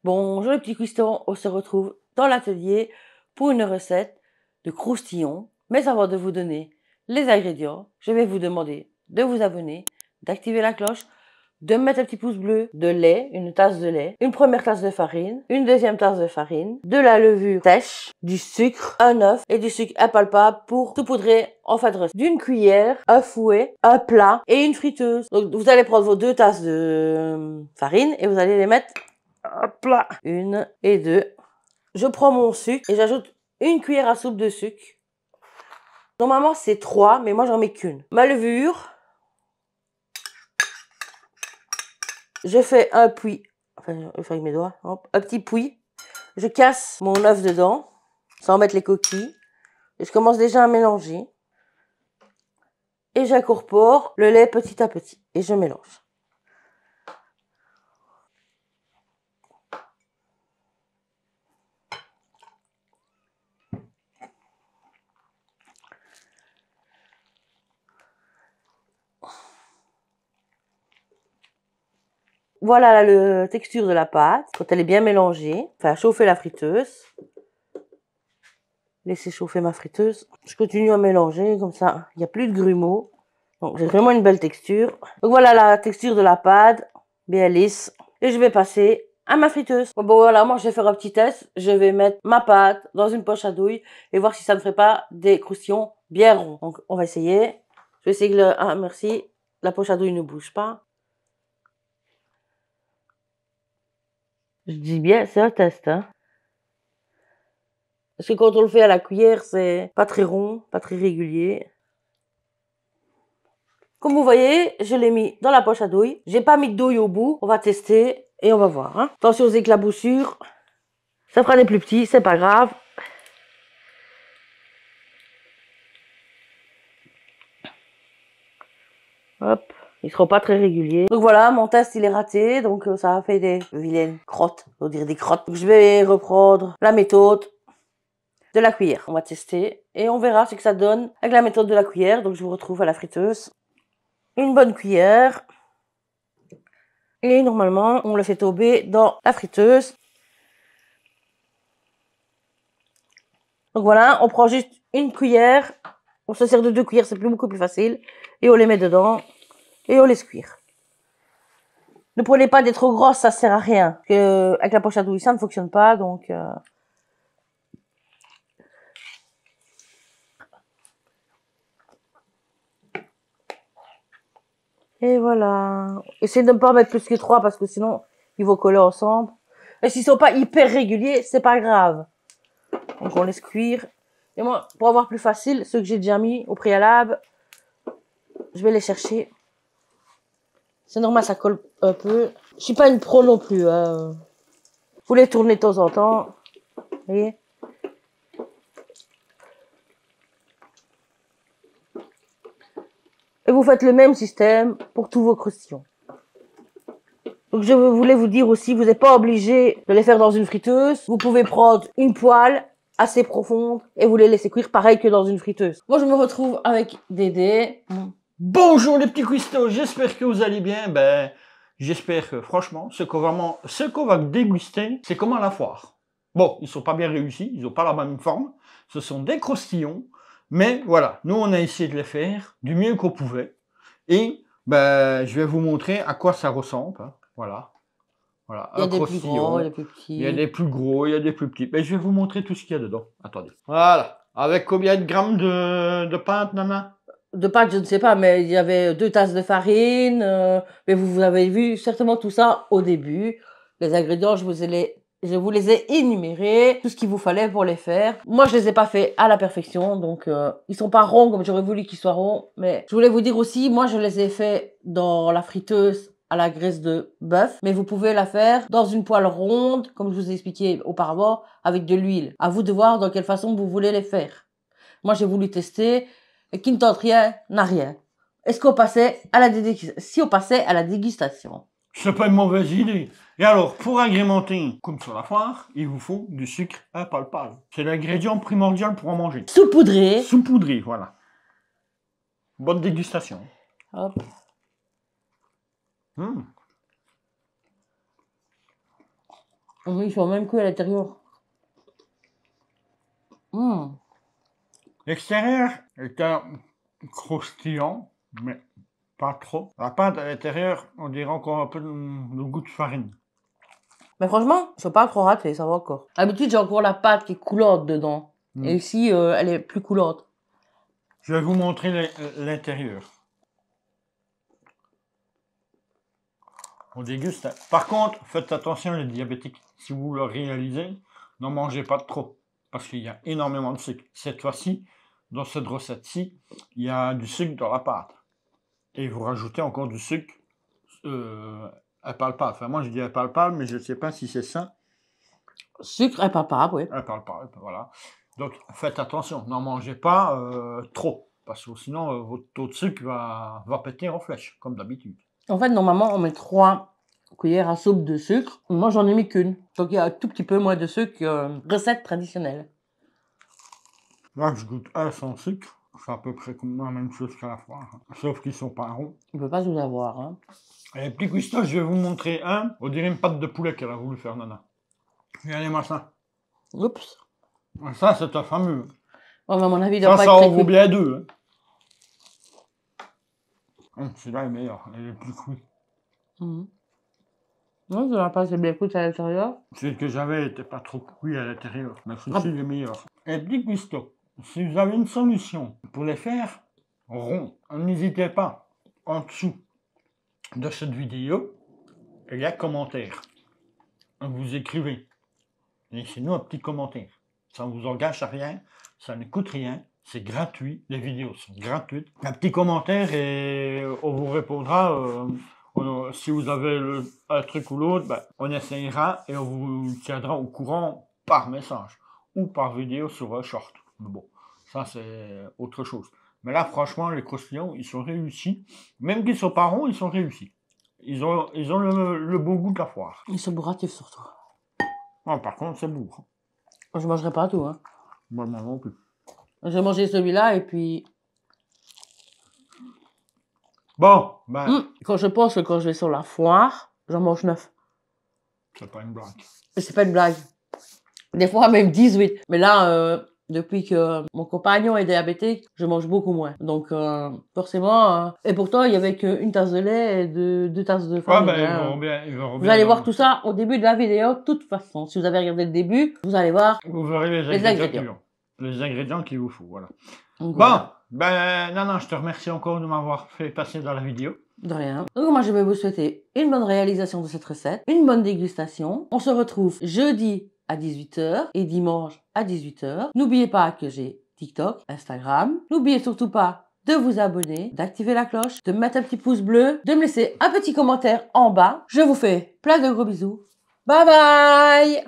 Bonjour les petits cuistots, on se retrouve dans l'atelier pour une recette de croustillons. Mais avant de vous donner les ingrédients, je vais vous demander de vous abonner, d'activer la cloche, de me mettre un petit pouce bleu, de lait, une tasse de lait, une première tasse de farine, une deuxième tasse de farine, de la levure sèche, du sucre, un œuf et du sucre impalpable pour saupoudrer en fin de recette. D'une cuillère, un fouet, un plat et une friteuse. Donc vous allez prendre vos 2 tasses de farine et vous allez les mettre à plat. 1 et 2. Je prends mon sucre et j'ajoute une cuillère à soupe de sucre. Normalement c'est 3, mais moi j'en mets qu'une. Ma levure. Je fais un puits, enfin je fais avec mes doigts, hop, un petit puits. Je casse mon œuf dedans, sans mettre les coquilles. Et je commence déjà à mélanger. Et j'incorpore le lait petit à petit. Et je mélange. Voilà la texture de la pâte. Quand elle est bien mélangée, enfin chauffer la friteuse. Laisser chauffer ma friteuse. Je continue à mélanger comme ça. Il n'y a plus de grumeaux. Donc j'ai vraiment une belle texture. Donc voilà la texture de la pâte. Bien lisse. Et je vais passer à ma friteuse. Bon voilà, moi je vais faire un petit test. Je vais mettre ma pâte dans une poche à douille et voir si ça ne ferait pas des croustillons bien ronds. Donc on va essayer. Je vais essayer que ah merci, la poche à douille ne bouge pas. Je dis bien, c'est un test, hein. Parce que quand on le fait à la cuillère, c'est pas très rond, pas très régulier. Comme vous voyez, je l'ai mis dans la poche à douille. J'ai pas mis de douille au bout. On va tester et on va voir, hein. Attention aux éclaboussures. Ça fera des plus petits, c'est pas grave. Hop, ils seront pas très réguliers. Donc voilà, mon test il est raté, donc ça a fait des vilaines crottes, on dirait des crottes. Donc je vais reprendre la méthode de la cuillère. On va tester et on verra ce que ça donne avec la méthode de la cuillère. Donc je vous retrouve à la friteuse. Une bonne cuillère. Et normalement, on le fait tomber dans la friteuse. Donc voilà, on prend juste une cuillère. On se sert de 2 cuillères, c'est beaucoup plus facile. Et on les met dedans et on laisse cuire. Ne prenez pas des trop grosses, ça sert à rien. Avec la poche à douille, ça ne fonctionne pas, donc... Et voilà. Essayez de ne pas en mettre plus que 3 parce que sinon, ils vont coller ensemble. Et s'ils sont pas hyper réguliers, c'est pas grave. Donc on laisse cuire. Et moi, pour avoir plus facile, ceux que j'ai déjà mis au préalable, je vais les chercher. C'est normal, ça colle un peu. Je suis pas une pro non plus. Faut les tourner de temps en temps. Vous voyez? Et vous faites le même système pour tous vos croustillons. Donc je voulais vous dire aussi, vous n'êtes pas obligé de les faire dans une friteuse. Vous pouvez prendre une poêle assez profonde et vous les laisser cuire pareil que dans une friteuse. Moi je me retrouve avec Dédé. Bonjour les petits cuistots, j'espère que vous allez bien. J'espère que franchement, ce qu'on va déguster, c'est comme à la foire. Bon, ils sont pas bien réussis, ils n'ont pas la même forme. Ce sont des croustillons, mais voilà, nous on a essayé de les faire du mieux qu'on pouvait. Et je vais vous montrer à quoi ça ressemble. Hein. Voilà. Voilà, Il y a des plus gros, des plus petits. Il y a des plus gros, il y a des plus petits. Mais je vais vous montrer tout ce qu'il y a dedans. Attendez. Voilà. Avec combien de grammes de pâte, Nana? De pâte, je ne sais pas, mais il y avait 2 tasses de farine. Mais vous avez vu certainement tout ça au début. Les ingrédients, je vous les ai énumérés, tout ce qu'il vous fallait pour les faire. Moi, je les ai pas fait à la perfection, donc ils sont pas ronds comme j'aurais voulu qu'ils soient ronds. Mais je voulais vous dire aussi, moi, je les ai fait dans la friteuse à la graisse de bœuf, mais vous pouvez la faire dans une poêle ronde, comme je vous ai expliqué auparavant, avec de l'huile. À vous de voir dans quelle façon vous voulez les faire. Moi, j'ai voulu tester, et qui ne tente rien n'a rien. Est-ce qu'on passait à la dégustation? Si on passait à la dégustation. C'est pas une mauvaise idée. Et alors, pour agrémenter, comme sur la foire, il vous faut du sucre impalpable. C'est l'ingrédient primordial pour en manger. Saupoudré. Saupoudré, voilà. Bonne dégustation. Hop. Ils sont même cuits à l'intérieur. L'extérieur est un croustillant, mais pas trop. La pâte à l'intérieur, on dirait encore un peu le goût de farine. Mais franchement, je ne pas trop raté, ça va encore. D'habitude, j'ai encore la pâte qui est coulante dedans. Et ici, elle est plus coulante. Je vais vous montrer l'intérieur. On déguste. Par contre, faites attention les diabétiques. Si vous le réalisez, n'en mangez pas trop. Parce qu'il y a énormément de sucre. Cette fois-ci, dans cette recette-ci, il y a du sucre dans la pâte. Et vous rajoutez encore du sucre impalpable. Enfin, moi je dis impalpable, mais je ne sais pas si c'est ça. Sucre impalpable, oui. Impalpable, voilà. Donc faites attention, n'en mangez pas trop. Parce que sinon, votre taux de sucre va péter en flèche, comme d'habitude. En fait, normalement, on met 3 cuillères à soupe de sucre. Moi, j'en ai mis qu'une. Donc, il y a un tout petit peu moins de sucre. Recette traditionnelle. Là, je goûte un sans sucre. C'est à peu près comme la même chose qu'à la foire. Sauf qu'ils sont pas ronds. On ne peut pas tout avoir. Hein. Et petit cuistot, je vais vous montrer un. On dirait une pâte de poulet qu'elle a voulu faire, Nana. Regardez-moi ça. Oups. Ça, c'est un fameux. Oh, à mon avis, il doit Ça, pas ça être en très vaut cuit. bien deux. Celui-là est meilleur. Il est plus cuit. Non, ça va pas, c'est bien cuit à l'intérieur. Celui que j'avais n'était pas trop cuit à l'intérieur. Mais celui-ci est meilleur. Et petit cuistot, si vous avez une solution pour les faire ronds, n'hésitez pas en dessous de cette vidéo, il y a commentaire. Vous écrivez. Laissez-nous un petit commentaire. Ça ne vous engage à rien, ça ne coûte rien, c'est gratuit, les vidéos sont gratuites. Un petit commentaire et on vous répondra. Si vous avez un truc ou l'autre, ben, on essayera et on vous tiendra au courant par message ou par vidéo sur un short. Mais bon, ça c'est autre chose. Mais là, franchement, les croustillons, ils sont réussis. Même qu'ils sont pas ronds, ils sont réussis. Ils ont le bon goût de la foire. Ils sont bourratifs surtout. Oh, par contre, c'est bourre. Je mangerai pas tout. Hein. Moi non plus. J'ai mangé celui-là et puis... Bon, ben... Quand je pense que quand je vais sur la foire, j'en mange 9. C'est pas une blague. C'est pas une blague. Des fois, même 18. Mais là, depuis que mon compagnon est diabétique, je mange beaucoup moins. Donc, forcément... et pourtant, il y avait qu'une tasse de lait et 2 tasses de farine. Ouais, ben, ils vont vous allez voir tout ça au début de la vidéo. De toute façon, si vous avez regardé le début, vous allez voir... Vous verrez les ingrédients. Les ingrédients qu'il vous faut, voilà. Donc, bon, ben, non, je te remercie encore de m'avoir fait passer dans la vidéo. De rien. Donc moi je vais vous souhaiter une bonne réalisation de cette recette, une bonne dégustation. On se retrouve jeudi à 18 h et dimanche à 18 h. N'oubliez pas que j'ai TikTok, Instagram. N'oubliez surtout pas de vous abonner, d'activer la cloche, de mettre un petit pouce bleu, de me laisser un petit commentaire en bas. Je vous fais plein de gros bisous. Bye bye!